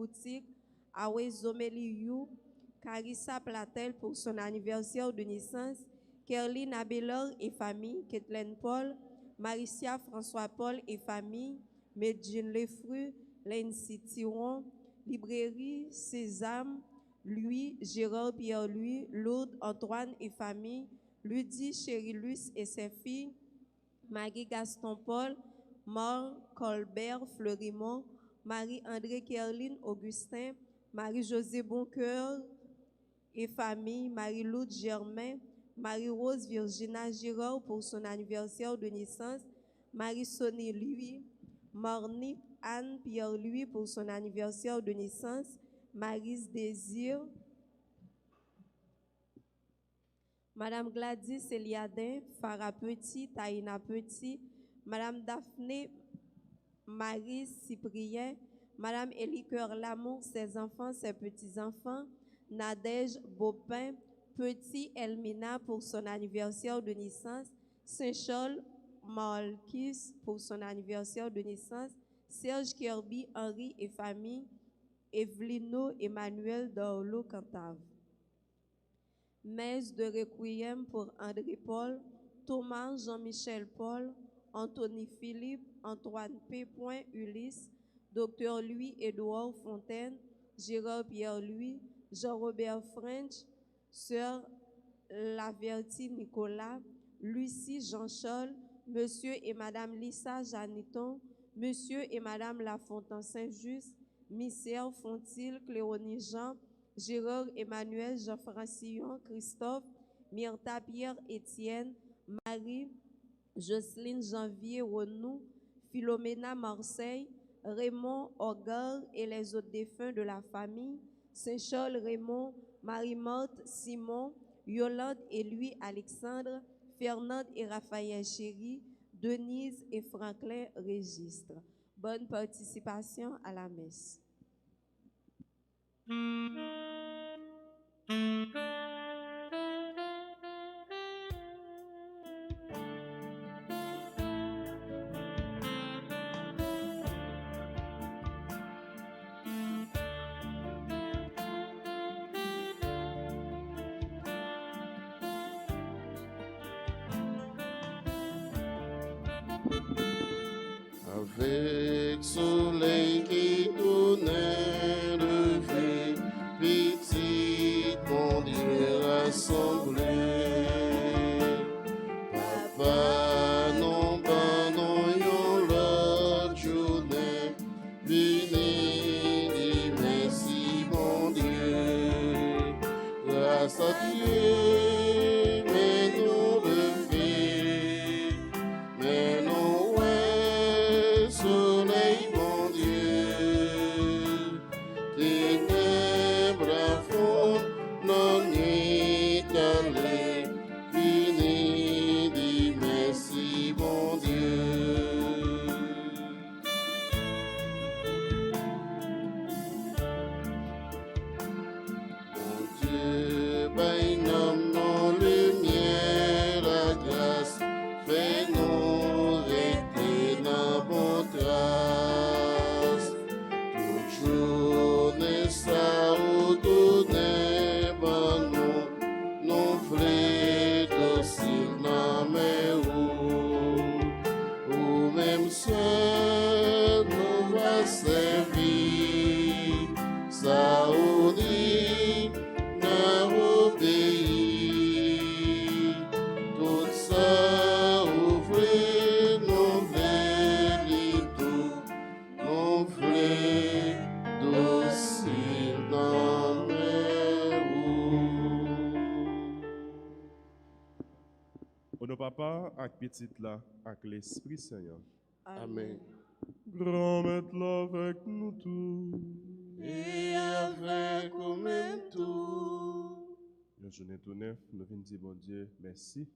Boutique, Awezomeli You, Carissa Platel pour son anniversaire de naissance, Kerline Abelor et famille, Kathleen Paul, Maricia François-Paul et famille, Medjine Lefru, Lency Thiron, Librairie Sésame, Louis, Gérard Pierre-Louis, Lourdes Antoine et famille, Ludie Chérilus et ses filles, Maggie Gaston Paul, Maure Colbert Fleurimont, Marie-André Kerline Augustin, Marie-Josée Boncoeur et famille, Marie-Loud Germain, Marie-Rose Virginia Girard pour son anniversaire de naissance, Marie-Sonie Louis, Mornique Anne Pierre-Louis pour son anniversaire de naissance, Marise Désir, Madame Gladys Eliadin, Farah Petit, Taïna Petit, Madame Daphné Marie Cyprien, Madame Élie Cœur Lamour, ses enfants, ses petits-enfants, Nadège Beaupin, Petit Elmina pour son anniversaire de naissance, Saint-Charles Malkis pour son anniversaire de naissance, Serge Kirby, Henri et famille, Evelino Emmanuel Dorlo Cantave. Messe de requiem pour André Paul, Thomas Jean-Michel Paul, Anthony Philippe, Antoine P. Ulysse, Dr. Louis-Édouard Fontaine, Gérard Pierre-Louis, Jean-Robert French, Sœur Laverty Nicolas, Lucie Jean-Charles, Monsieur et Madame Lisa Janiton, Monsieur et Madame Lafontaine Saint-Just, Misère Fontil, Cléonie Jean, Gérard Emmanuel Jean-Francillon, Christophe, Myrta Pierre Étienne, Marie, Jocelyne Janvier Renou, Philomena Marseille, Raymond Orgar et les autres défunts de la famille, Saint-Charles Raymond, Marie-Marthe Simon, Yolande et Louis Alexandre, Fernande et Raphaël Chéry, Denise et Franklin Registre. Bonne participation à la messe. Avec soleil qui donnait levé, petit mon Dieu rassemblé. Papa non pas non yon l'autre journée, vini dit merci mon Dieu. Grâce à Dieu, mais nous lever, mais non soleil, mon Dieu, ténèbres à fond, non nuit allée, fini, dis merci, mon Dieu. Mon Dieu, ben nomme nos lumières, la grâce, fais-nous rester dans vos traces. Toute journée, ça ou tourner, ben nous voulons docile dans mes ou même seul nous va servir. Ça ou dit, n'a obéi. Tout ça ouvre, nous voulons tout, nous voulons docile dans mes Au nom papa, avec petite là, avec l'Esprit Seigneur. Amen. Grand maître là avec nous tous. Et avec nous-mêmes tout. Le journée tout neuf, nous venons dire bon Dieu, merci.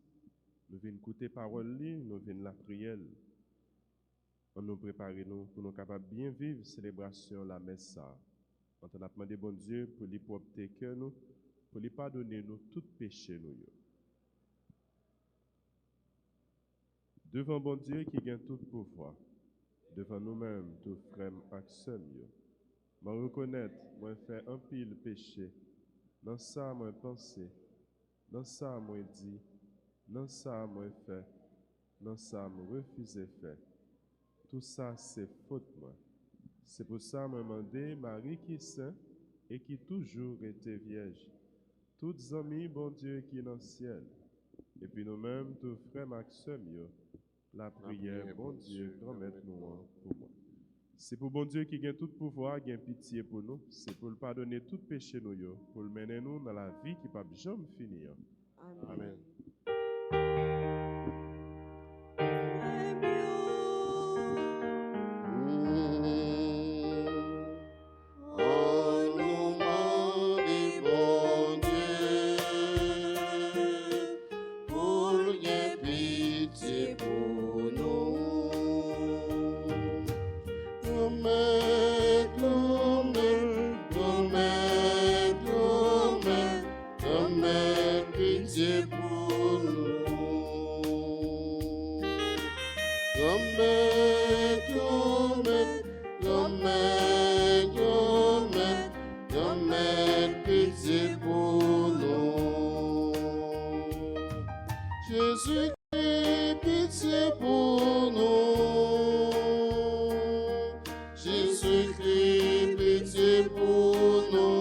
Nous venons écouter parole, nous venons la prière. On nous prépare nous pour nous capables bien vivre célébration la messe. On a demandé bon Dieu pour lui propter cœur nous, pour lui pardonner nous tout péché nous. Devant bon Dieu qui gagne tout pouvoir, devant nous-mêmes, tout frères et sœurs, Je reconnais, moi fait un pile péché. Dans ça, moi pensé. Dans ça, moi dit. Dans ça, moi fait. Dans ça, moi refusé faire. Tout ça, c'est faute, moi. C'est pour ça, moi demandé Marie qui est sainte et qui toujours était vierge. Toutes amies, bon Dieu, qui est dans le ciel. Et puis nous-mêmes, tous frères Maxime, la prière, bon Dieu, remettre-nous pour moi. C'est pour bon Dieu qui gagne tout pouvoir, gagne pitié pour nous. C'est pour le pardonner tout péché nous, pour le mener nous dans la vie qui ne peut jamais finir. Amen. Amen. On nous demande, bon Dieu, pour gagner pitié pour nous. Remets pitié pour nous. Remets pitié pour nous. Jésus-Christ, pitié pour nous. Jésus-Christ, pitié pour nous.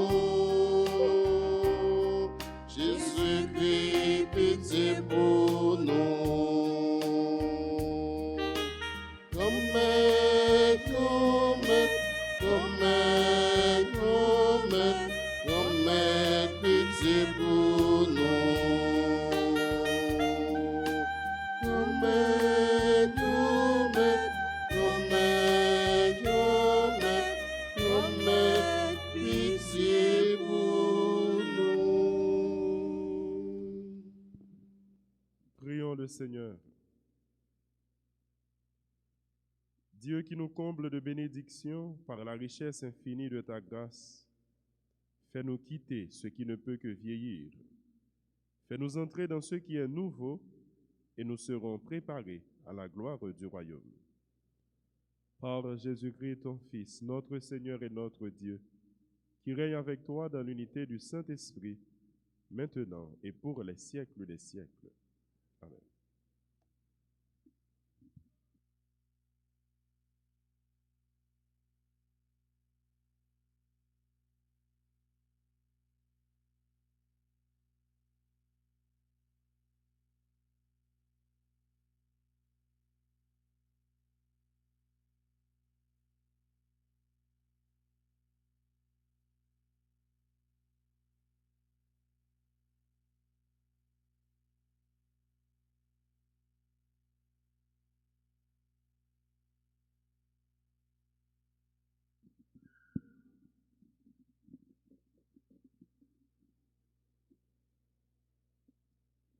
Jésus-Christ, pitié pour nous. Remets pitié pour nous. Remets pitié pour nous. Prions le Seigneur. Dieu qui nous comble de bénédictions par la richesse infinie de ta grâce, fais-nous quitter ce qui ne peut que vieillir. Fais-nous entrer dans ce qui est nouveau et nous serons préparés à la gloire du royaume. Par Jésus-Christ, ton Fils, notre Seigneur et notre Dieu, qui règne avec toi dans l'unité du Saint-Esprit, maintenant et pour les siècles des siècles. Amen.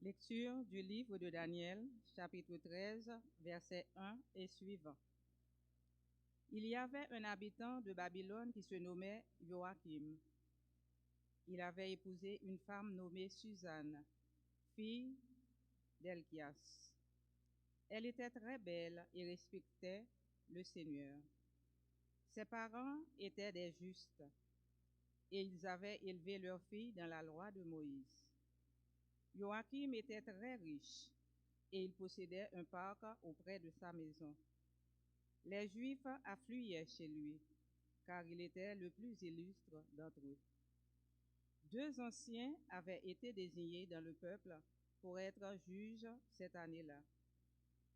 Lecture du livre de Daniel, chapitre 13, versets 1 et suivants. Il y avait un habitant de Babylone qui se nommait Joachim. Il avait épousé une femme nommée Suzanne, fille d'Elchias. Elle était très belle et respectait le Seigneur. Ses parents étaient des justes et ils avaient élevé leur fille dans la loi de Moïse. Joachim était très riche et il possédait un parc auprès de sa maison. Les Juifs affluaient chez lui, car il était le plus illustre d'entre eux. 2 anciens avaient été désignés dans le peuple pour être juges cette année-là.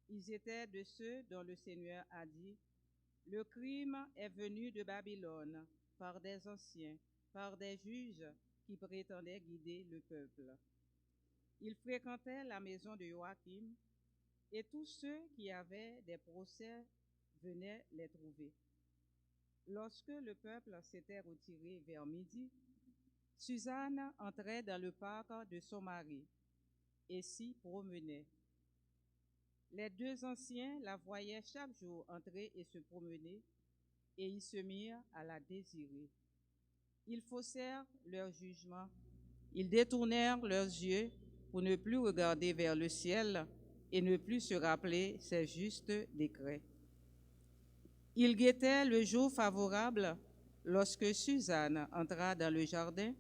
Ils étaient de ceux dont le Seigneur a dit: « Le crime est venu de Babylone par des anciens, par des juges qui prétendaient guider le peuple. » Ils fréquentaient la maison de Joachim, et tous ceux qui avaient des procès venaient les trouver. Lorsque le peuple s'était retiré vers midi, Suzanne entrait dans le parc de son mari et s'y promenait. Les 2 anciens la voyaient chaque jour entrer et se promener, et ils se mirent à la désirer. Ils faussèrent leur jugement, ils détournèrent leurs yeux pour ne plus regarder vers le ciel et ne plus se rappeler ses justes décrets. Ils guettaient le jour favorable lorsque Suzanne entra dans le jardin,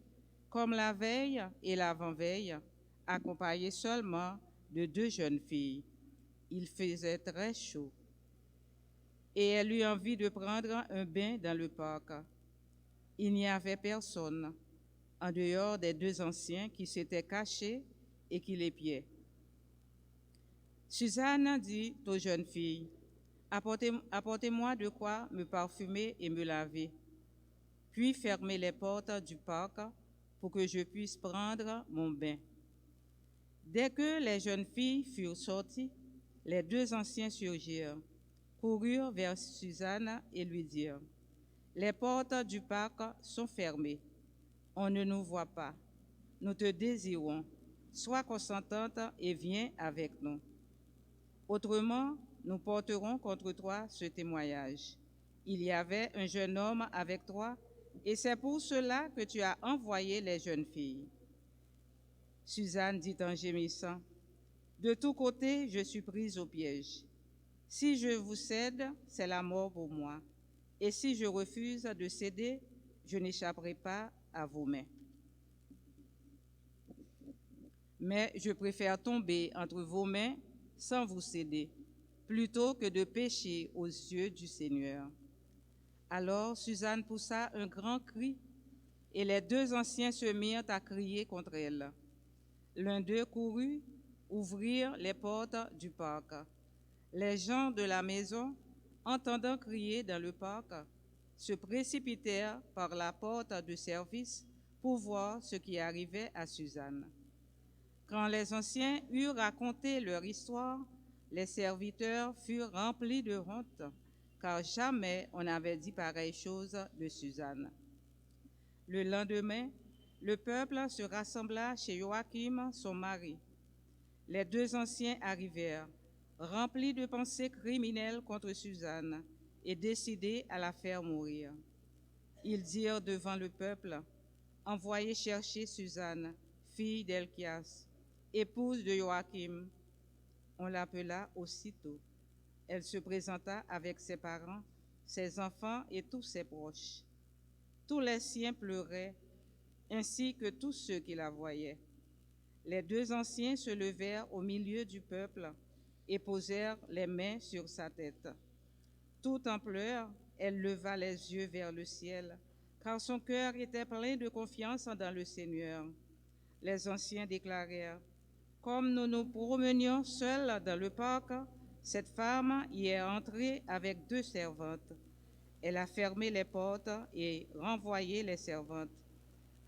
comme la veille et l'avant-veille, accompagnée seulement de 2 jeunes filles. Il faisait très chaud et elle eut envie de prendre un bain dans le parc. Il n'y avait personne en dehors des 2 anciens qui s'étaient cachés et qui l'épiaient. Suzanne dit aux jeunes filles, apportez-moi de quoi me parfumer et me laver, puis fermez les portes du parc pour que je puisse prendre mon bain. Dès que les jeunes filles furent sorties, les 2 anciens surgirent, coururent vers Suzanne et lui dirent, les portes du parc sont fermées, on ne nous voit pas, nous te désirons, sois consentante et viens avec nous. Autrement, nous porterons contre toi ce témoignage. Il y avait un jeune homme avec toi, et c'est pour cela que tu as envoyé les jeunes filles. Suzanne dit en gémissant, de tous côtés, je suis prise au piège. Si je vous cède, c'est la mort pour moi. Et si je refuse de céder, je n'échapperai pas à vos mains. Mais je préfère tomber entre vos mains sans vous céder, plutôt que de pécher aux yeux du Seigneur. Alors Suzanne poussa un grand cri, et les 2 anciens se mirent à crier contre elle. L'un d'eux courut ouvrir les portes du parc. Les gens de la maison, entendant crier dans le parc, se précipitèrent par la porte de service pour voir ce qui arrivait à Suzanne. Quand les anciens eurent raconté leur histoire, les serviteurs furent remplis de honte, car jamais on n'avait dit pareille chose de Suzanne. Le lendemain, le peuple se rassembla chez Joachim, son mari. Les 2 anciens arrivèrent, remplis de pensées criminelles contre Suzanne, et décidés à la faire mourir. Ils dirent devant le peuple, « Envoyez chercher Suzanne, fille d'Elchias, épouse de Joachim. » On l'appela aussitôt. Elle se présenta avec ses parents, ses enfants et tous ses proches. Tous les siens pleuraient, ainsi que tous ceux qui la voyaient. Les 2 anciens se levèrent au milieu du peuple et posèrent les mains sur sa tête. Tout en pleurs, elle leva les yeux vers le ciel, car son cœur était plein de confiance dans le Seigneur. Les anciens déclarèrent, « Comme nous nous promenions seuls dans le parc, cette femme y est entrée avec 2 servantes. Elle a fermé les portes et renvoyé les servantes.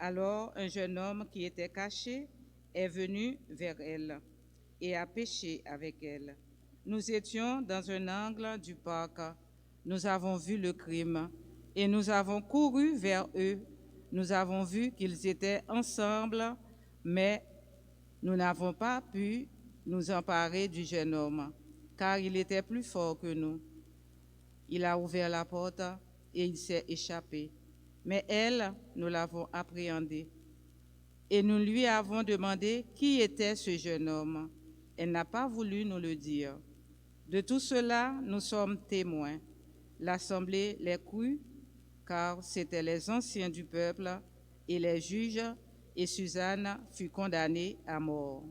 Alors un jeune homme qui était caché est venu vers elle et a péché avec elle. Nous étions dans un angle du parc. Nous avons vu le crime et nous avons couru vers eux. Nous avons vu qu'ils étaient ensemble, mais nous n'avons pas pu nous emparer du jeune homme, car il était plus fort que nous. Il a ouvert la porte et il s'est échappé. Mais elle, nous l'avons appréhendé. Et nous lui avons demandé qui était ce jeune homme. Elle n'a pas voulu nous le dire. De tout cela, nous sommes témoins. L'Assemblée les crut, car c'étaient les anciens du peuple et les juges, et Suzanne fut condamnée à mort.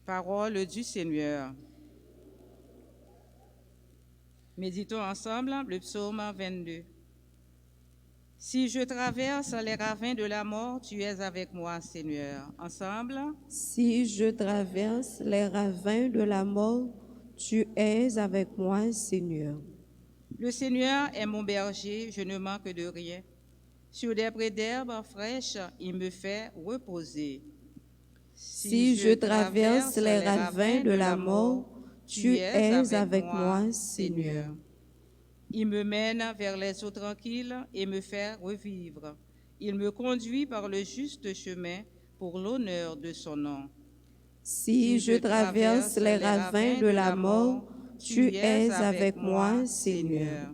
Parole du Seigneur. Méditons ensemble le psaume 22. Si je traverse les ravins de la mort, tu es avec moi, Seigneur. Ensemble. Si je traverse les ravins de la mort, tu es avec moi, Seigneur. Le Seigneur est mon berger, je ne manque de rien. Sur des prés d'herbes fraîches, il me fait reposer. Si je traverse les ravins de la mort, tu es avec moi, Seigneur. Il me mène vers les eaux tranquilles et me fait revivre. Il me conduit par le juste chemin pour l'honneur de son nom. Si je traverse les ravins de la mort, tu es avec moi, Seigneur.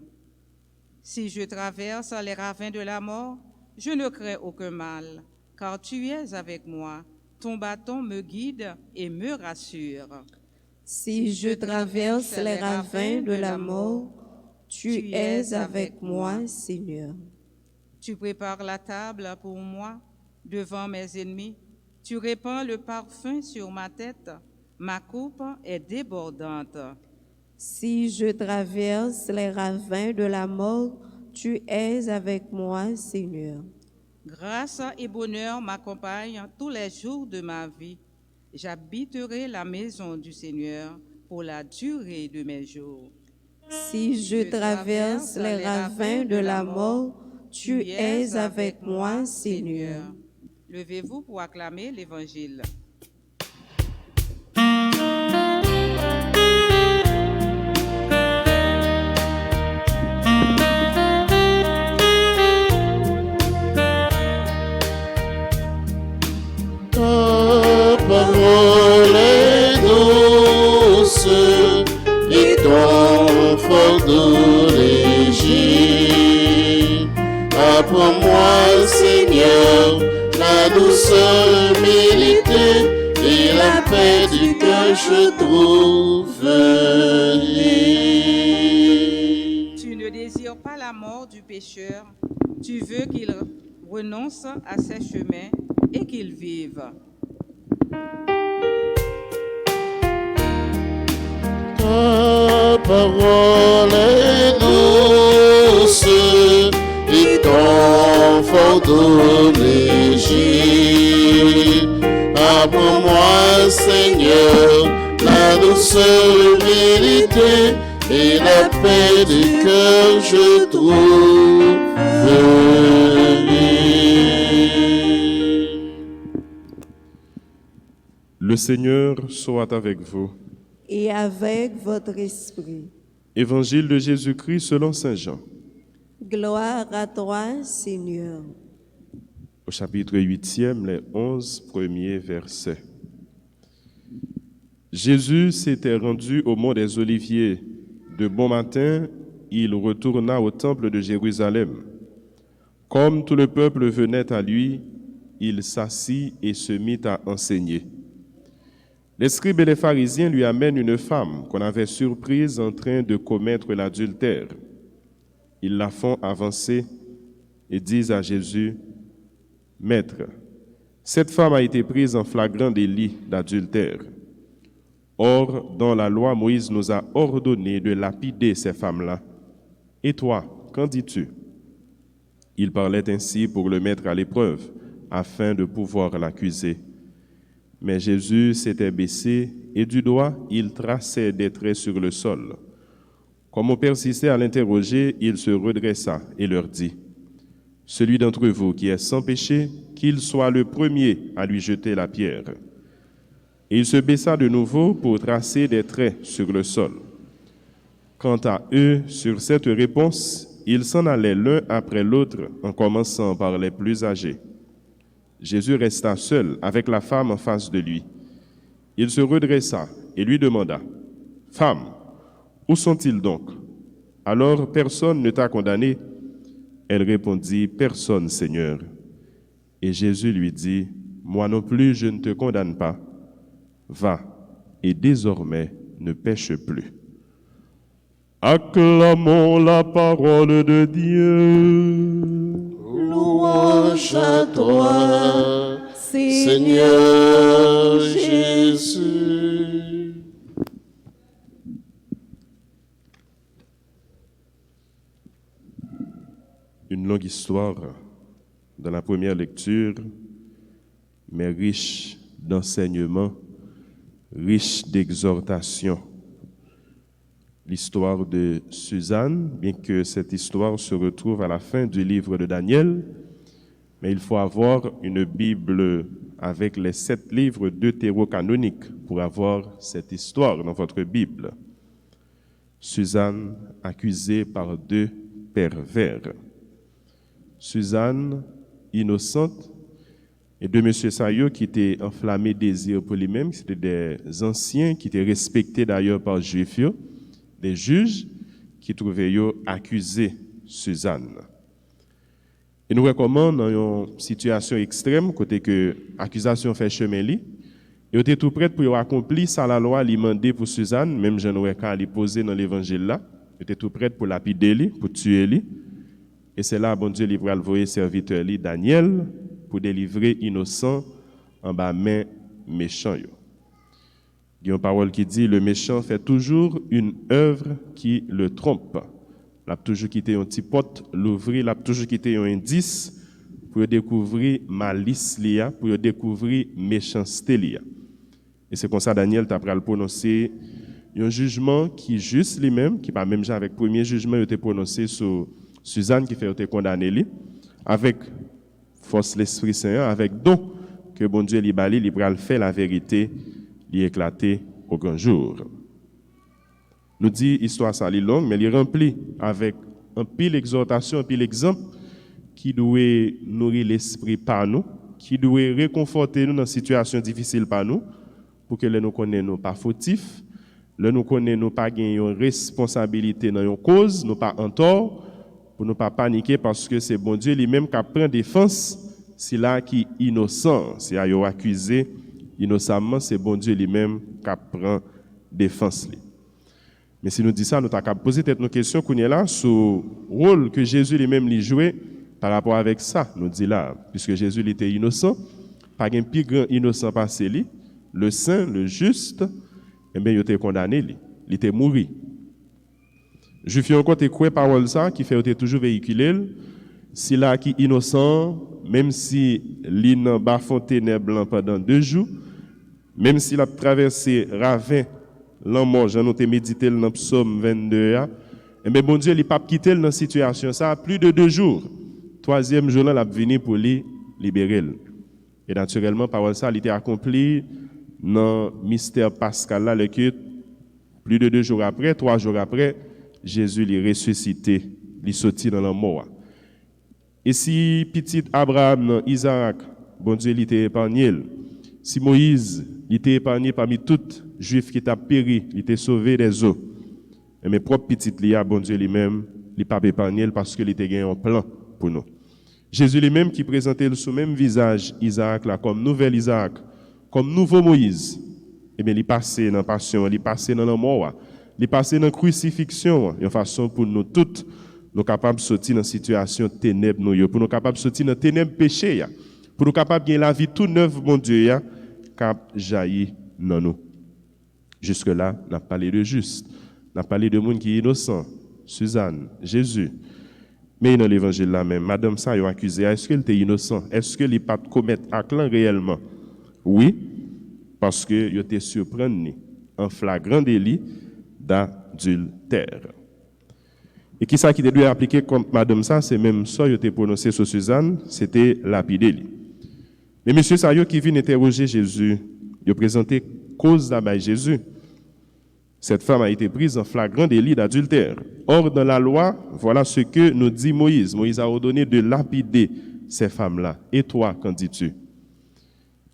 Si je traverse les ravins de la mort, je ne crains aucun mal, car tu es avec moi. Ton bâton me guide et me rassure. Si je traverse les ravins de la mort, tu es avec moi, Seigneur. Tu prépares la table pour moi devant mes ennemis. Tu répands le parfum sur ma tête. Ma coupe est débordante. Si je traverse les ravins de la mort, tu es avec moi, Seigneur. Grâce et bonheur m'accompagnent tous les jours de ma vie. J'habiterai la maison du Seigneur pour la durée de mes jours. Si je traverse les ravins de la mort, tu es avec moi, Seigneur. Levez-vous pour acclamer l'Évangile. Ta parole est douce et ton fort d'origine. Apprends-moi, Seigneur, la douceur méritée et la paix du cœur je trouverai. Tu ne désires pas la mort du pécheur, tu veux qu'il renonce à ses chemins et qu'il vive. Ta parole est douce et ton fort d'origine. Apprends-moi, Seigneur, la douceur méritée et la paix du cœur je trouverai. Le Seigneur soit avec vous. Et avec votre esprit. Évangile de Jésus-Christ selon Saint Jean. Gloire à toi, Seigneur. Au chapitre 8e, les 11 premiers versets. Jésus s'était rendu au mont des Oliviers. De bon matin, il retourna au temple de Jérusalem. Comme tout le peuple venait à lui, il s'assit et se mit à enseigner. Les scribes et les pharisiens lui amènent une femme qu'on avait surprise en train de commettre l'adultère. Ils la font avancer et disent à Jésus, « Maître, cette femme a été prise en flagrant délit d'adultère. Or, dans la loi, Moïse nous a ordonné de lapider ces femmes-là. Et toi, qu'en dis-tu » Il parlait ainsi pour le mettre à l'épreuve, afin de pouvoir l'accuser. Mais Jésus s'était baissé et du doigt, il traçait des traits sur le sol. Comme on persistait à l'interroger, il se redressa et leur dit, « Celui d'entre vous qui est sans péché, qu'il soit le premier à lui jeter la pierre. » Et il se baissa de nouveau pour tracer des traits sur le sol. Quant à eux, sur cette réponse, ils s'en allaient l'un après l'autre, en commençant par les plus âgés. Jésus resta seul avec la femme en face de lui. Il se redressa et lui demanda, « Femme, où sont-ils donc? Alors personne ne t'a condamné? » Elle répondit, « Personne, Seigneur. » Et Jésus lui dit, « Moi non plus, je ne te condamne pas. Va, et désormais ne pêche plus. » Acclamons la parole de Dieu. Louange à toi, Seigneur Jésus. Une longue histoire dans la première lecture, mais riche d'enseignements, riche d'exhortations. L'histoire de Suzanne, bien que cette histoire se retrouve à la fin du livre de Daniel, mais il faut avoir une Bible avec les 7 livres deutérocanoniques pour avoir cette histoire dans votre Bible. Suzanne accusée par 2 pervers. Suzanne, innocente, et de M. Sayo qui était enflammé désir pour lui-même. C'était des anciens qui étaient respectés d'ailleurs par les Juifs, des juges qui trouvaient accusé Suzanne. Et nous recommandons dans une situation extrême, côté que l'accusation fait chemin li, Ils étaient tout prêts pour accomplir ça la loi lui mandé pour Suzanne, même Jean Oueka lui posé dans l'évangile là. Ils étaient tout prêts pour lapider lui, pour tuer lui. Et c'est là bon Dieu lui va envoyer serviteur lui Daniel pour délivrer innocent en bas main méchant yo. Il y a une parole qui dit le méchant fait toujours une œuvre qui le trompe. Il a toujours quitté un petit pote, l'ouvrir, il a toujours quitté un indice pour découvrir malice lia, pour découvrir méchanceté lia. Et c'est comme ça Daniel t'a pris le prononcer un jugement qui juste lui-même, qui pas même genre avec premier jugement il était prononcé sur Suzanne qui fait été condamné lui avec force l'Esprit Saint, avec don que bon Dieu lui bali, il pral faire la vérité, lui éclater au grand jour. Nous dit histoire ça est longue mais il est rempli avec un pile exhortation, un pile exemple qui doit nourrir l'esprit par nous, qui doit réconforter nous dans une situation difficile par nous pour que nous connaissions nous pas fautifs, nous connaissions nous pas gagner une responsabilité dans une cause, nous pas en tort pour ne pas paniquer parce que c'est bon Dieu lui-même qui prend défense, c'est là qui est innocent, c'est à y accusé innocemment, c'est bon Dieu lui-même qui prend défense. Mais si nous disons ça, nous avons posé peut-être nos questions qu'on est là sur le rôle que Jésus lui-même lui jouait par rapport avec ça. Nous dit là, puisque Jésus il était innocent, pas un plus grand innocent passé lui, le saint, le juste, eh bien il était condamné lui, il était mort. Je fais encore quoi parole ça qui fait toujours véhiculer si là qui innocent même si il n'a pas fontaine blanc pendant 2 jours même s'il a traversé ravin l'amour j'en ai médité dans psaume 22 et bien bon Dieu il pas quitté dans situation ça plus de 2 jours 3e jour là il a venu pour lui libérer et naturellement parole ça il était accompli dans mystère pascal là le culte plus de 2 jours après 3 jours après Jésus l'est ressuscité, il sorti dans la mort. Et si petit Abraham, Isaac, bon Dieu l'était épargné, si Moïse l'était épargné parmi tous juifs qui t'a péri, il était sauvé des eaux. Et mes propres petites lias, bon Dieu lui-même, il pas épargné parce qu'il était gagné un plan pour nous. Jésus lui-même qui présentait sous même visage Isaac là comme nouvel Isaac, comme nouveau Moïse. Et bien il passé dans la passion, il passé dans la mort. Il est passé dans la crucifixion, une façon pour nous toutes, nous capables de sortir dans une situation ténèbres, pour nous capables de sortir dans ténèbres péché, pour nous capables de gagner la vie tout neuve, mon Dieu, qui jaillit dans nous. Jusque-là, on a parlé de juste, on a parlé de monde qui est innocent, Suzanne, Jésus. Mais dans l'évangile là même, madame ça, ils ont accusé, est-ce qu'elle était innocent? Est-ce qu'elle n'est pas de commettre acte réellement? Oui, parce qu'il était surpris en flagrant délit d'adultère. Et qui ça qui devait appliquer comme madame ça, c'est même ça qui était prononcé sur Suzanne, c'était lapider. Mais monsieur Sayo qui vient interroger Jésus, il a présenté cause d'abaye Jésus. Cette femme a été prise en flagrant délit d'adultère. Or, dans la loi, voilà ce que nous dit Moïse. Moïse a ordonné de lapider ces femmes-là. Et toi, qu'en dis-tu?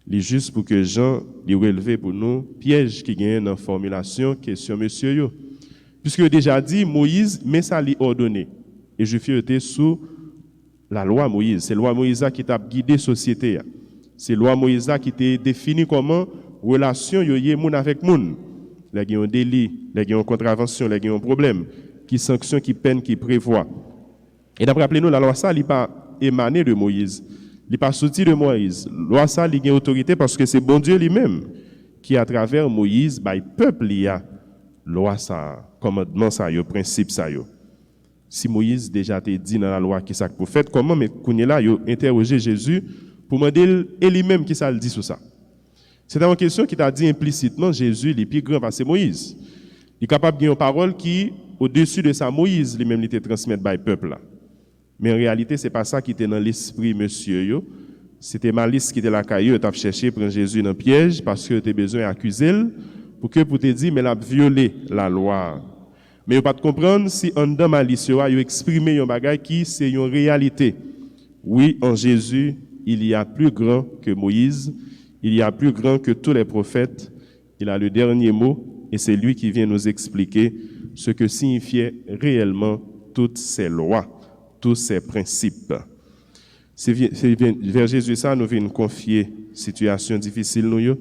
Il est juste pour que Jean lui relève pour nous piège qui gagne dans la formulation question monsieur yo. Puisque déjà dit Moïse mais ça lui ordonné et je suis été sous la loi Moïse, c'est loi Moïse qui t'a guidé société. C'est loi Moïse qui t'a défini comment relation yo yé moun avec moun. Là il y a un délit, là il y a une contravention, là il y a un problème, qui sanction, qui peine, qui prévoit. Et d'après rappelez-nous la loi ça il pas émané de Moïse. Il n'est pas sorti de Moïse. Loi ça, il a autorité parce que c'est bon Dieu lui-même qui, à travers Moïse, le peuple, il y a loi ça, commandement ça, le principe ça. Si Moïse déjà t'a dit dans la loi qui ça pour faire, comment mais qu'on est là, il a interrogé Jésus pour demander et lui-même qui ça le dit sur ça. C'est une question qui t'a dit implicitement Jésus, il est plus grand parce que Moïse. Il est capable de dire une parole qui, au-dessus de ça, Moïse lui-même il était transmis par le peuple là. Mais en réalité, ce n'est pas ça qui était dans l'esprit, monsieur. C'était malice qui était la caillou, tu as cherché prendre Jésus dans le piège parce que tu as besoin d'accuser pour te dire, mais il a violé la loi. Mais il ne pas comprendre si en dedans malice, il a exprimé un bagage qui c'est une réalité. Oui, en Jésus, il y a plus grand que Moïse, il y a plus grand que tous les prophètes. Il a le dernier mot et c'est lui qui vient nous expliquer ce que signifiaient réellement toutes ces lois. Tous ces principes. C'est vers Jésus ça nous venons confier situation difficile nous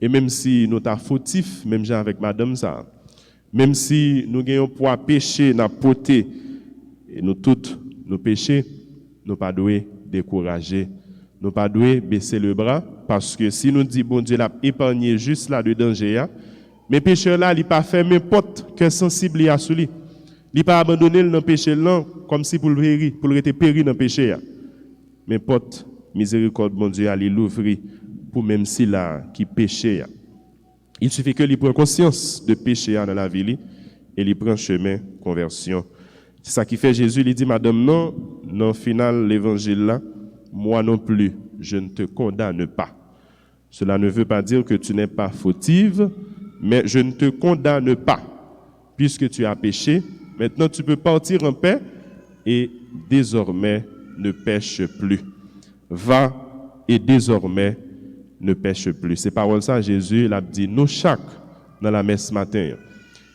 Et même si nous sommes fautifs, même j'ai avec madame ça, même si nous gagnons pour pécher, nous poté, et nous tous, nous péchés, nous pas doués décourager, nous pas doués baisser le bras, parce que si nous disons, bon Dieu l'a épargné juste là de danger, mais pécheur là, il pas fait n'importe que sensible à sous lui. Il pas abandonné le péché là, comme si pour le être péri dans le péché. Mais porte miséricorde, mon Dieu, allez l'ouvrir pour même si là qui péché. Il suffit que lui prenne conscience de péché dans la vie et il prend chemin conversion. C'est ça qui fait Jésus, il dit, madame, non, dans le final l'évangile là, moi non plus, je ne te condamne pas. Cela ne veut pas dire que tu n'es pas fautive, mais je ne te condamne pas. Puisque tu as péché, maintenant tu peux partir en paix et désormais ne pêche plus. Va et désormais ne pêche plus. Ces paroles ça, Jésus l'a dit nous chaque dans la messe matin.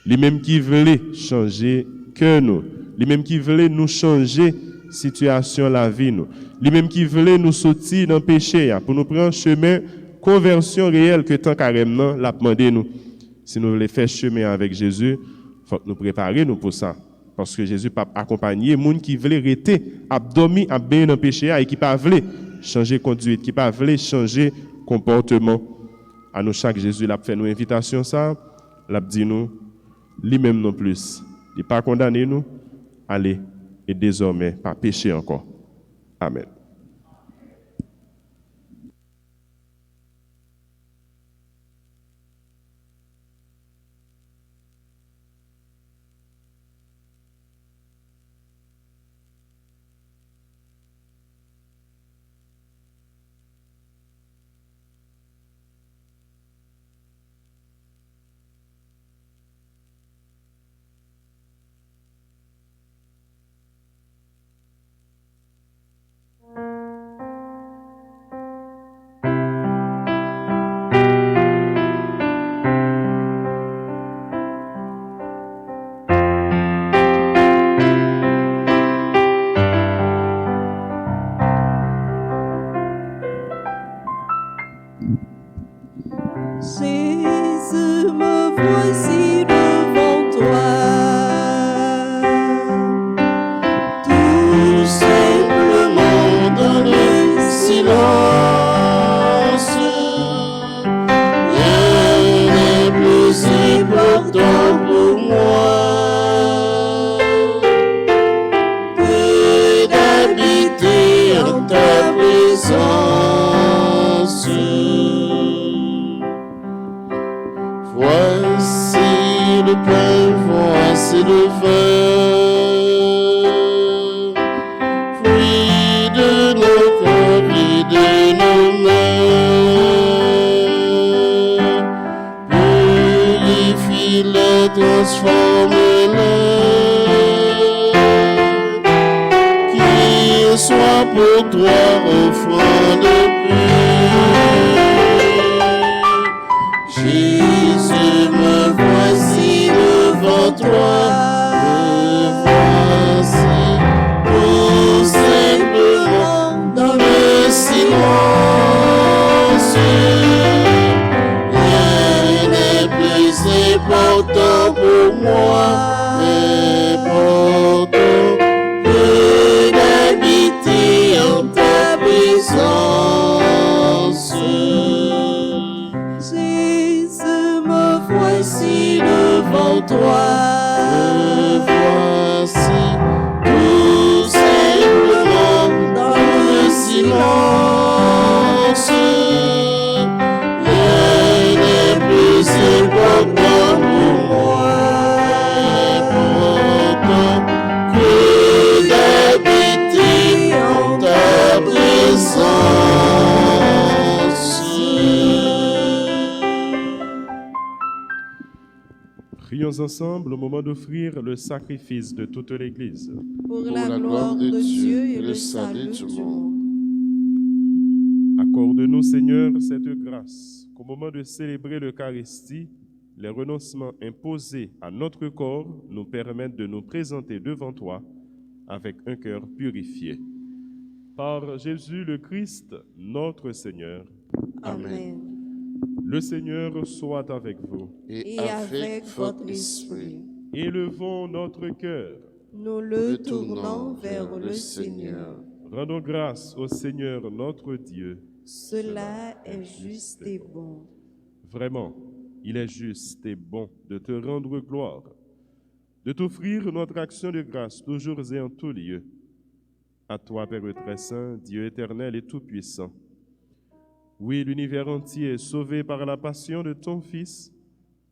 Les mêmes qui voulaient changer que nous, les mêmes qui voulaient nous changer situation la vie nous, les mêmes qui voulaient nous sortir dans le péché pour nous prendre chemin conversion réelle que tant carrément l'a demandé nous. Si nous voulons faire chemin avec Jésus, il faut nous préparer nous pour ça. Parce que Jésus pas accompagner les gens qui veulent rester, abdomen, à bien dans le péché et qui ne veulent changer conduite, qui ne veulent changer comportement. À nous chaque Jésus l'a fait nous invitation ça, l'a dit nous lui-même non plus. Il pas condamné nous, allez et désormais pas pécher encore. Amen. Jésus, me voici devant toi. Tout simplement dans le silence. Rien n'est plus important pour moi que d'habiter en ta présence. Voici le pain, voici le vin, fruit de nos corps et de nos mains. Purifie-les, transforme-les, qu'ils soient pour toi offrande pure. Jésus, me voici devant toi, me voici tout simplement dans le silence. Rien n'est plus important pour moi, important que d'habiter en ta présence. Jésus, me voici devant toi. Me voici tout simplement dans le silence. Rien n'est plus important pour moi, important que d'habiter en ta présence. Prions ensemble au moment d'offrir le sacrifice de toute l'Église. Pour la gloire de Dieu et le salut du monde. Accorde-nous, Seigneur, cette grâce, qu'au moment de célébrer l'Eucharistie, les renoncements imposés à notre corps nous permettent de nous présenter devant toi avec un cœur purifié. Par Jésus le Christ, notre Seigneur. Amen. Le Seigneur soit avec vous. et avec votre esprit. Élevons notre cœur. Nous le tournons vers le Seigneur. Rendons grâce au Seigneur notre Dieu. Cela est juste et bon. Vraiment, il est juste et bon de te rendre gloire, de t'offrir notre action de grâce toujours et en tout lieu. À toi, Père très saint, Dieu éternel et tout-puissant. Oui, l'univers entier, sauvé par la passion de ton Fils,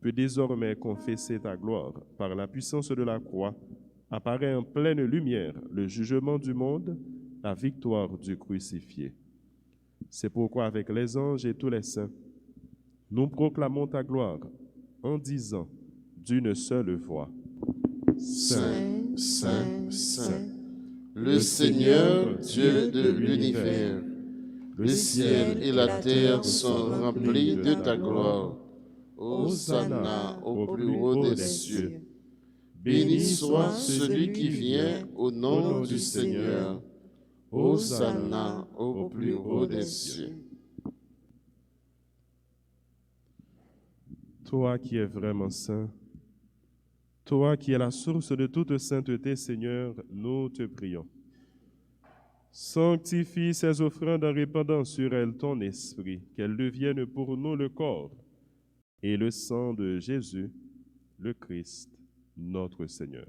peut désormais confesser ta gloire. Par la puissance de la croix, apparaît en pleine lumière le jugement du monde, la victoire du crucifié. C'est pourquoi, avec les anges et tous les saints, nous proclamons ta gloire en disant d'une seule voix: Saint, Saint, Saint, le Seigneur, Dieu de l'univers. Le ciel et la terre sont remplis de ta gloire. Hosanna au plus haut des cieux. Béni soit celui qui vient au nom du Seigneur. Hosanna au plus haut des cieux. Toi qui es vraiment saint, toi qui es la source de toute sainteté, Seigneur, nous te prions. Sanctifie ces offrandes en répandant sur elles ton esprit, qu'elles deviennent pour nous le corps et le sang de Jésus, le Christ, notre Seigneur.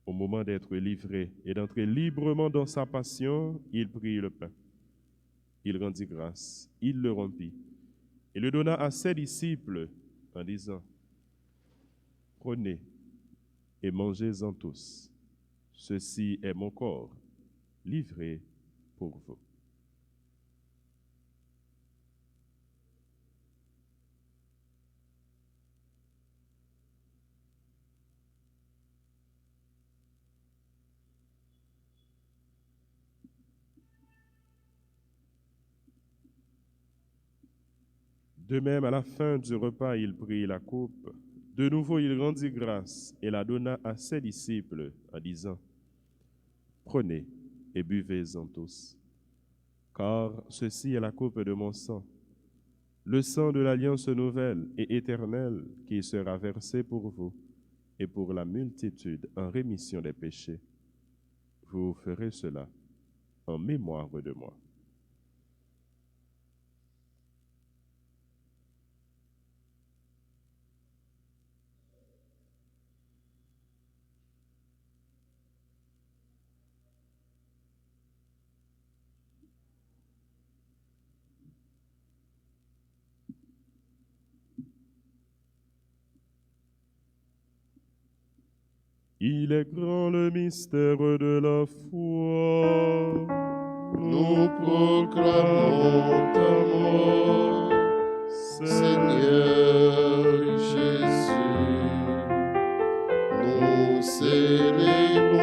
Au moment d'être livré et d'entrer librement dans sa passion, il prit le pain. Il rendit grâce, il le rompit et le donna à ses disciples en disant: Prenez et mangez-en tous. Ceci est mon corps, livré pour vous. De même, à la fin du repas, il prit la coupe. De nouveau, il rendit grâce et la donna à ses disciples en disant: Prenez et buvez-en tous, car ceci est la coupe de mon sang, le sang de l'alliance nouvelle et éternelle qui sera versé pour vous et pour la multitude en rémission des péchés. Vous ferez cela en mémoire de moi. Il est grand le mystère de la foi. Nous proclamons ta mort, Seigneur Jésus. Nous célébrons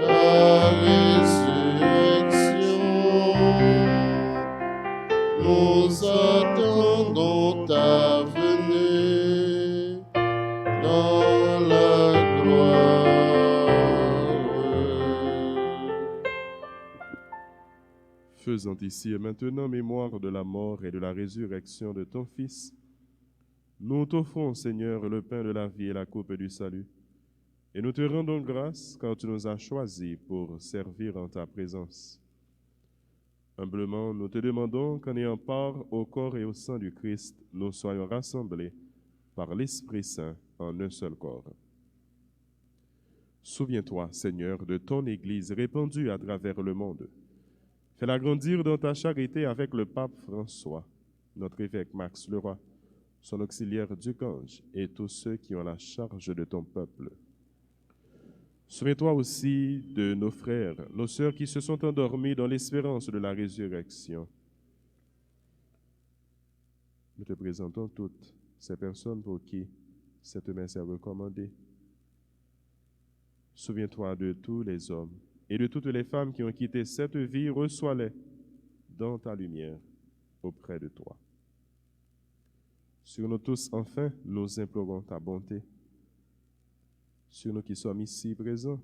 ta résurrection. Nous attendons ta venue dans la gloire. Faisant ici et maintenant mémoire de la mort et de la résurrection de ton Fils, nous t'offrons, Seigneur, le pain de la vie et la coupe du salut. Et nous te rendons grâce car tu nous as choisis pour servir en ta présence. Humblement, nous te demandons qu'en ayant part au corps et au sang du Christ, nous soyons rassemblés par l'Esprit Saint en un seul corps. Souviens-toi, Seigneur, de ton Église répandue à travers le monde. Fais-la grandir dans ta charité avec le pape François, notre évêque Max Leroy, son auxiliaire Ducange et tous ceux qui ont la charge de ton peuple. Souviens-toi aussi de nos frères, nos sœurs qui se sont endormis dans l'espérance de la résurrection. Nous te présentons toutes ces personnes pour qui cette messe est recommandée. Souviens-toi de tous les hommes et de toutes les femmes qui ont quitté cette vie, reçois-les dans ta lumière auprès de toi. Sur nous tous, enfin, nous implorons ta bonté. Sur nous qui sommes ici présents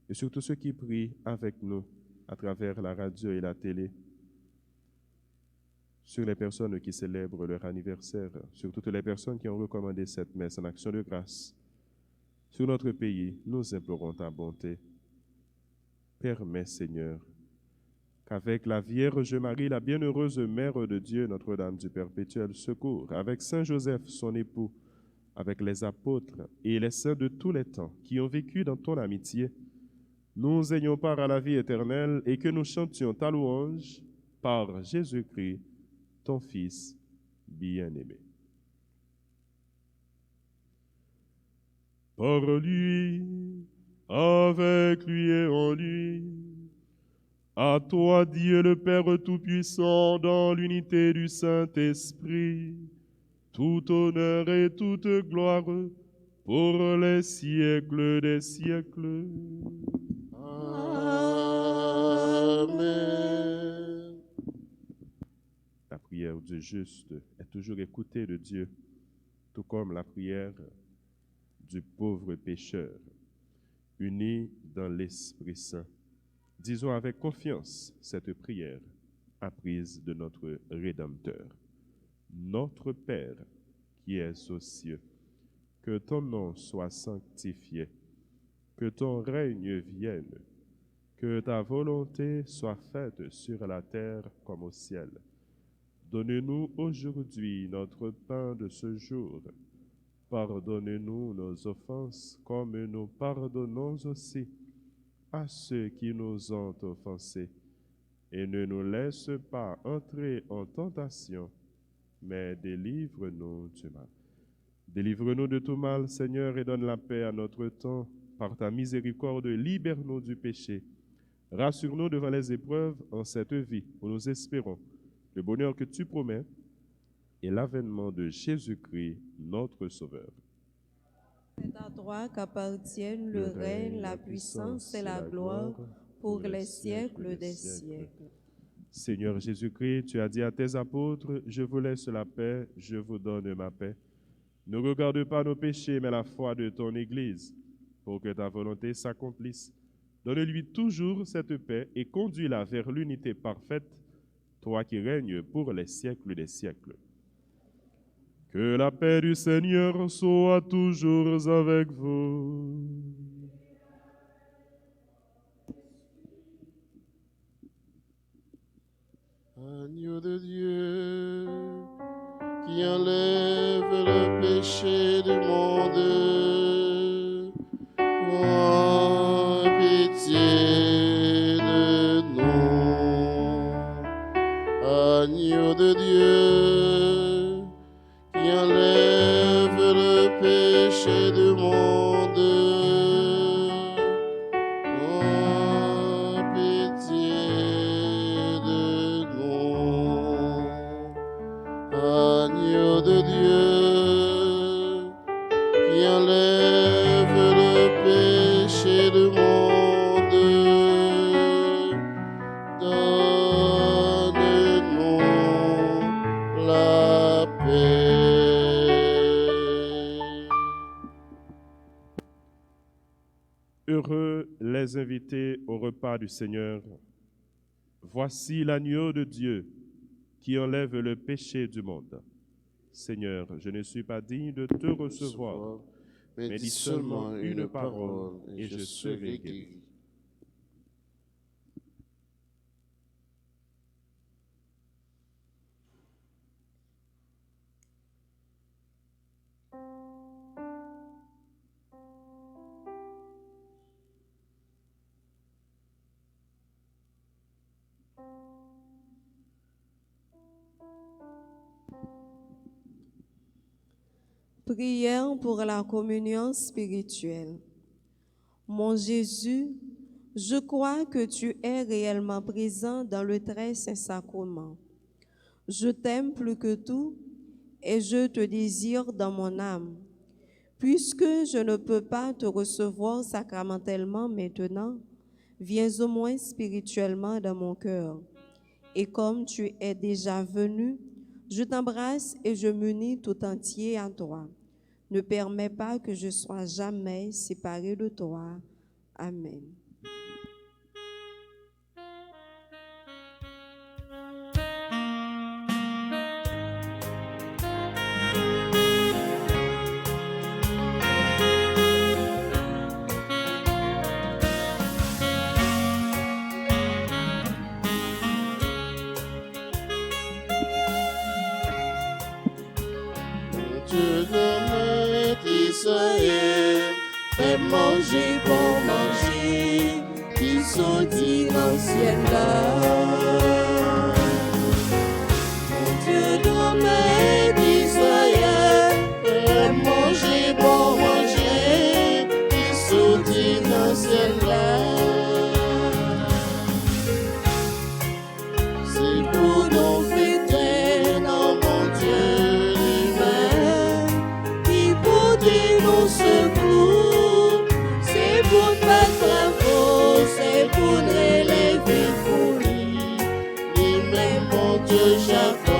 et sur tous ceux qui prient avec nous à travers la radio et la télé. sur les personnes qui célèbrent leur anniversaire, sur toutes les personnes qui ont recommandé cette messe en action de grâce. Sur notre pays, nous implorons ta bonté. Permets, Seigneur, qu'avec la Vierge Marie, la bienheureuse Mère de Dieu, Notre-Dame du Perpétuel Secours, avec Saint Joseph, son époux, avec les apôtres et les saints de tous les temps qui ont vécu dans ton amitié, nous ayons part à la vie éternelle et que nous chantions ta louange par Jésus-Christ, ton Fils bien-aimé. Par lui, avec lui et en lui, à toi, Dieu le Père Tout-Puissant, dans l'unité du Saint-Esprit, tout honneur et toute gloire pour les siècles des siècles. Amen. La prière du juste est toujours écoutée de Dieu, tout comme la prière du pauvre pécheur, unis dans l'Esprit Saint. Disons avec confiance cette prière apprise de notre Rédempteur. Notre Père qui es aux cieux, que ton nom soit sanctifié, que ton règne vienne, que ta volonté soit faite sur la terre comme au ciel. Donne-nous aujourd'hui notre pain de ce jour. Pardonne-nous nos offenses comme nous pardonnons aussi à ceux qui nous ont offensés. Et ne nous laisse pas entrer en tentation, mais délivre-nous du mal. Délivre-nous de tout mal, Seigneur, et donne la paix à notre temps. Par ta miséricorde, libère-nous du péché. Rassure-nous devant les épreuves en cette vie où nous espérons le bonheur que tu promets et l'avènement de Jésus-Christ, notre Sauveur. C'est à toi qu'appartiennent le règne, la puissance et la gloire pour les siècles des siècles. Seigneur Jésus-Christ, tu as dit à tes apôtres, je vous laisse la paix, je vous donne ma paix. Ne regarde pas nos péchés, mais la foi de ton Église, pour que ta volonté s'accomplisse. Donne-lui toujours cette paix et conduis-la vers l'unité parfaite, toi qui règnes pour les siècles des siècles. Que la paix du Seigneur soit toujours avec vous. Agneau de Dieu, qui enlève le péché du monde, prends pitié de nous. Agneau de Dieu, qui enlève le péché du monde, prends pitié de nous. Agneau de Dieu, qui enlève le péché du monde, donne-nous la paix. Heureux les invités au repas du Seigneur. Voici l'agneau de Dieu qui enlève le péché du monde. Seigneur, je ne suis pas digne de te recevoir, mais dis seulement une parole et je serai guéri. Prière pour la communion spirituelle. Mon Jésus, je crois que tu es réellement présent dans le très saint sacrement. Je t'aime plus que tout et je te désire dans mon âme. Puisque je ne peux pas te recevoir sacramentellement maintenant, viens au moins spirituellement dans mon cœur. Et comme tu es déjà venu, je t'embrasse et je m'unis tout entier à toi. Ne permets pas que je sois jamais séparé de toi. Amen. fais manger, bon manger, qui sortit dans le ciel là. Mon Dieu, grand-mère d'Israël, fais manger, bon manger, qui sortit dans le ciel là. C'est pour nous fêter, non, mon Dieu lui-même, qui pour dire nos secours, c'est pour mettre travaux, c'est pour l'élever pour lui-même, mon Dieu Jacob.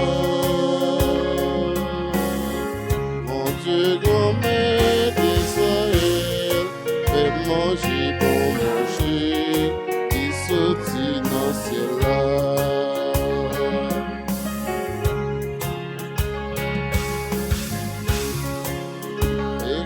Mon Dieu, grand-mère d'Israël, fais manger, bon manger, qui sortit dans le ciel là.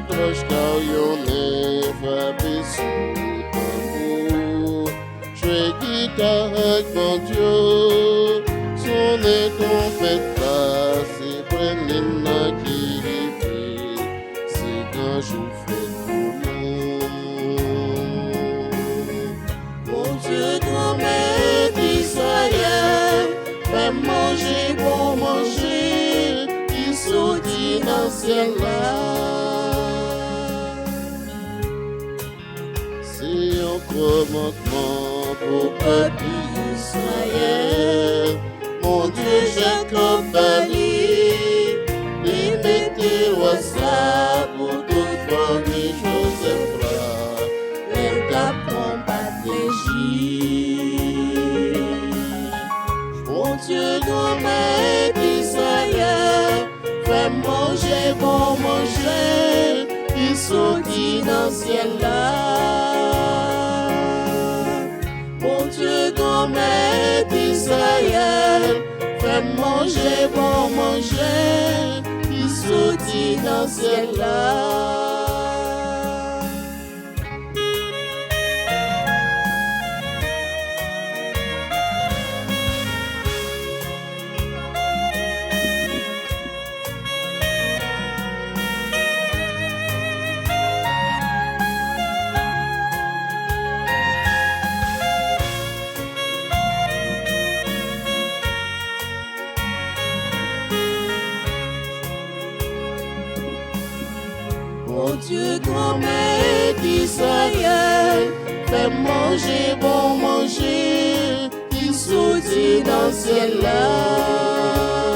Cloche carillonnée frappée sous tambour, jouer guitare avec mon Dieu, sonner trompette basse et prenne les nains qui vivent, c'est quand je fais pour nous. Mon Dieu, grand-mère d'Israël, fais manger, bon manger, qui sortit dans le ciel là. C'est un commandement pour peuple Israël. Mon Dieu, Jacob Bali, lui mettez au ça pour toute famille Joseph là, les gars combattent l'Égypte. Mon Dieu, grand-mère d'Israël, fais manger, bon manger, qui sortit dans le ciel là. Mon Dieu, grand-mère d'Israël, fais manger, bon manger, qui sortit dans le ciel là. Mon Dieu, grand-mère d'Israël, fais manger, bon manger, qui sortit dans le ciel là.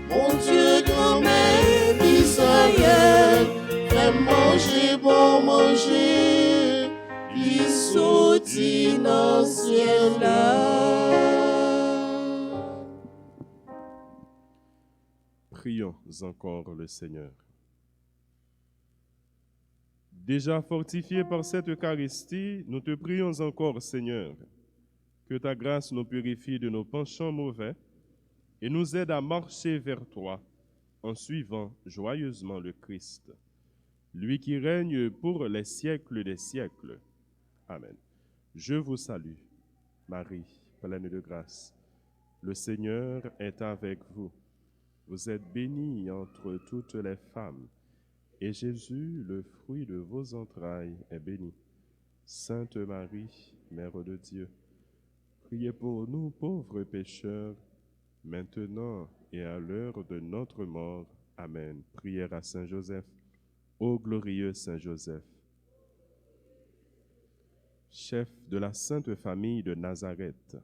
Mon Dieu, grand-mère d'Israël, fais manger, bon manger, qui sortit dans le ciel là. Prions encore le Seigneur. Déjà fortifiés par cette Eucharistie, nous te prions encore, Seigneur, que ta grâce nous purifie de nos penchants mauvais et nous aide à marcher vers toi en suivant joyeusement le Christ, lui qui règne pour les siècles des siècles. Amen. Je vous salue, Marie, pleine de grâce. Le Seigneur est avec vous. Vous êtes bénie entre toutes les femmes. Et Jésus, le fruit de vos entrailles, est béni. Sainte Marie, Mère de Dieu, priez pour nous pauvres pécheurs, maintenant et à l'heure de notre mort. Amen. Prière à Saint Joseph. Ô glorieux Saint Joseph, chef de la Sainte Famille de Nazareth,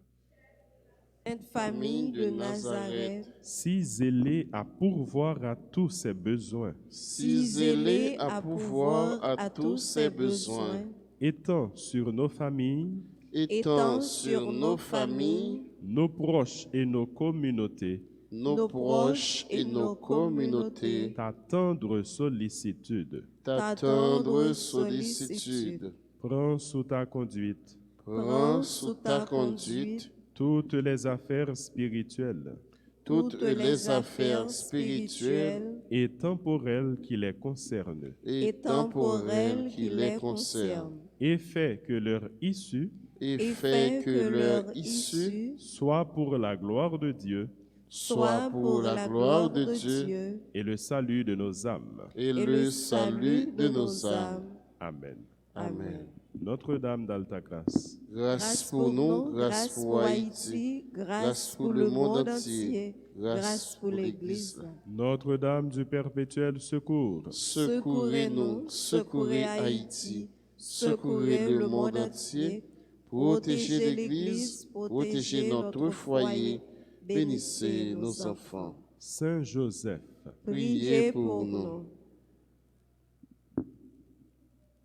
Sainte Famille de Nazareth, si zélé à pourvoir à tous ses besoins, si zélé à pourvoir à tous ses besoins, étends sur nos familles, étends sur nos familles, nos proches et nos communautés, nos proches et nos communautés, ta tendre sollicitude. ta tendre sollicitude. Prends sous ta conduite Prends sous ta conduite toutes les affaires spirituelles toutes les affaires spirituelles et temporelles qui les concernent, et temporelles qui les concernent, et fais que leur issue et fais que leur issue soit pour la gloire de Dieu soit pour la gloire de Dieu et le salut de nos âmes. et le salut de nos âmes. Amen. Amen. Notre-Dame d'Alta Grâce, Grâce pour nous, grâce pour Haïti, grâce pour le monde entier, grâce pour l'Église. Notre-Dame du perpétuel secours, Secourez-nous, secourez Haïti, secourez le monde entier, protégez l'Église, protégez notre foyer, bénissez nos enfants. Saint Joseph, Priez pour nous.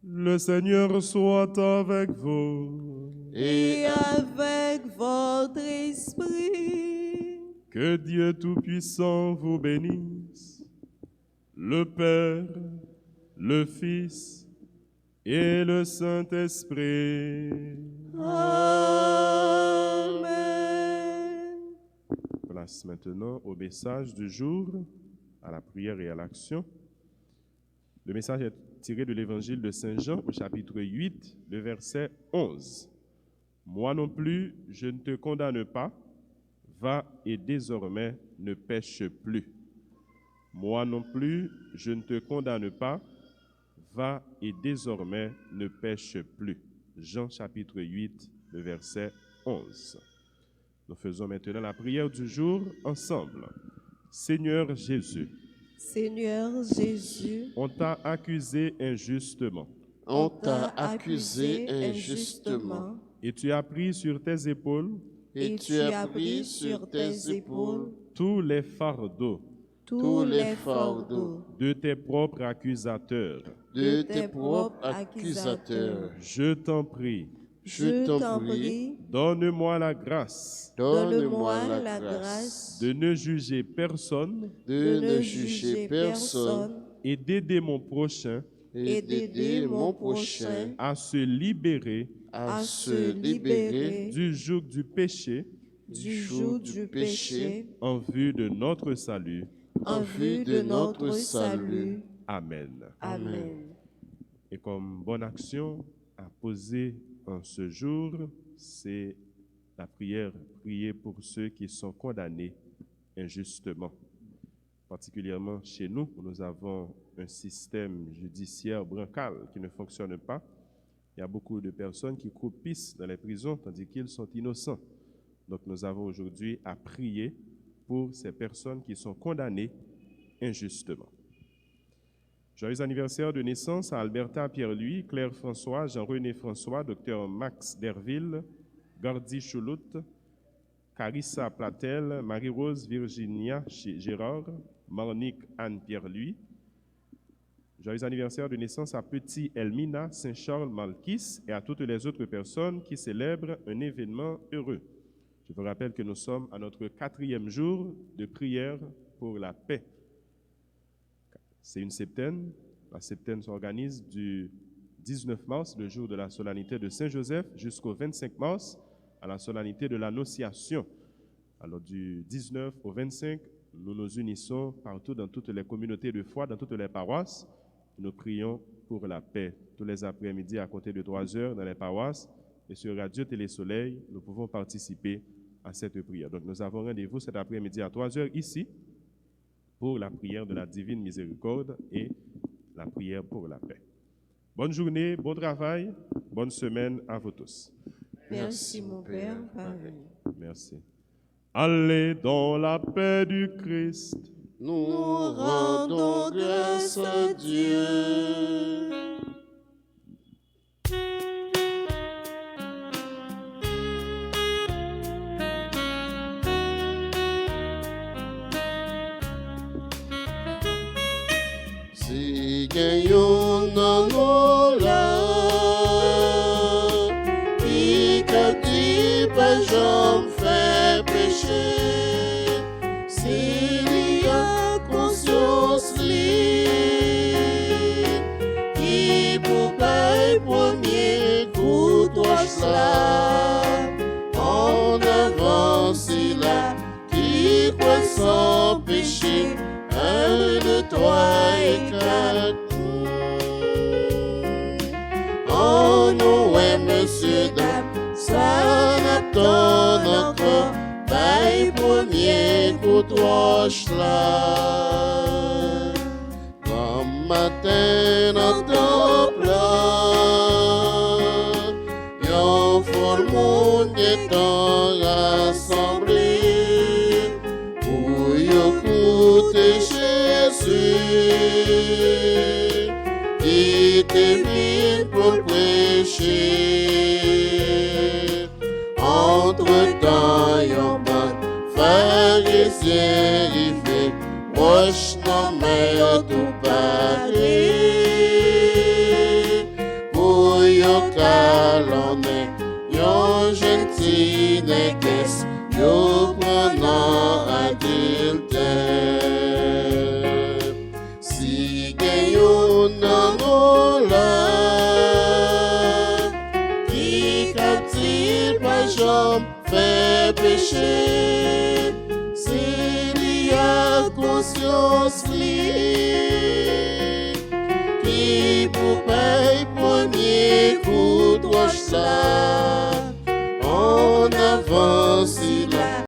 le Seigneur soit avec vous. Et avec votre esprit. Que Dieu Tout-Puissant vous bénisse, le Père, le Fils et le Saint-Esprit. Amen. Place maintenant au message du jour, à la prière et à l'action. Le message est tiré de l'évangile de Saint Jean au chapitre 8, le verset 11. Moi non plus, je ne te condamne pas, va et désormais ne pêche plus. Moi non plus, je ne te condamne pas, va et désormais ne pêche plus. Jean chapitre 8, le verset 11. Nous faisons maintenant la prière du jour ensemble. Seigneur Jésus, Seigneur Jésus, on t'a accusé injustement on t'a accusé injustement, et tu as pris sur tes épaules et tu as pris sur tes épaules tous les fardeaux tous les fardeaux de tes propres accusateurs. de tes propres accusateurs. Je t'en prie, Je t'en prie, donne-moi la grâce donne-moi la grâce de ne juger personne de ne juger personne et d'aider mon prochain et d'aider mon prochain à se libérer à se libérer du joug du péché du joug du péché en vue de notre salut. en vue de notre salut. Amen. Amen. Et comme bonne action à poser en ce jour, c'est la prière, prier pour ceux qui sont condamnés injustement. Particulièrement chez nous, où nous avons un système judiciaire bancal qui ne fonctionne pas. Il y a beaucoup de personnes qui croupissent dans les prisons tandis qu'ils sont innocents. Donc nous avons aujourd'hui à prier pour ces personnes qui sont condamnées injustement. Joyeux anniversaire de naissance à Alberta Pierre-Louis, Claire François, Jean-René François, Dr Max Derville, Gordy Choulout, Carissa Platel, Marie-Rose Virginia Gérard, Monique Anne Pierre-Louis. Joyeux anniversaire de naissance à Petit Elmina Saint-Charles Malkis et à toutes les autres personnes qui célèbrent un événement heureux. Je vous rappelle que nous sommes à notre 4e jour de prière pour la paix. C'est une septaine. La septaine s'organise du 19 mars, le jour de la solennité de Saint-Joseph, jusqu'au 25 mars, à la solennité de l'Annonciation. Alors du 19 au 25, nous nous unissons partout dans toutes les communautés de foi, dans toutes les paroisses. Nous prions pour la paix. Tous les après-midi à compter de 3 heures dans les paroisses et sur Radio Télé Soleil, nous pouvons participer à cette prière. Donc nous avons rendez-vous cet après-midi à 3 heures ici pour la prière de la Divine Miséricorde et la prière pour la paix. Bonne journée, bon travail, bonne semaine à vous tous. Merci mon Père. Pareil. Merci. Allez dans la paix du Christ. Nous rendons grâce à Dieu. Si gagnons dans nos larmes, qui dit pas j'en fais pécher, s'il y a conscience libre, qui pour pas premier coup toi cela, en avance là, qui croit sans péché. 1, 2, 3 et 4. Oh non, ouais, monsieur, dame, ça n'attend encore. Pas premier écoute roche là. Comme matin dans ton plan, yon fol monde étant rassemblé pour écouter Jésus qui te vient pour prêcher. Entre-temps, yon ban pharisien arrivé, roche non mais yon tout paré. Pour yon calonné, yon gentil négresse, yon prenant adultère. Si gen yon nan là, qui captive pas jambe fait péché, s'il y a conscience li, qui pour payer premier coup de roche là.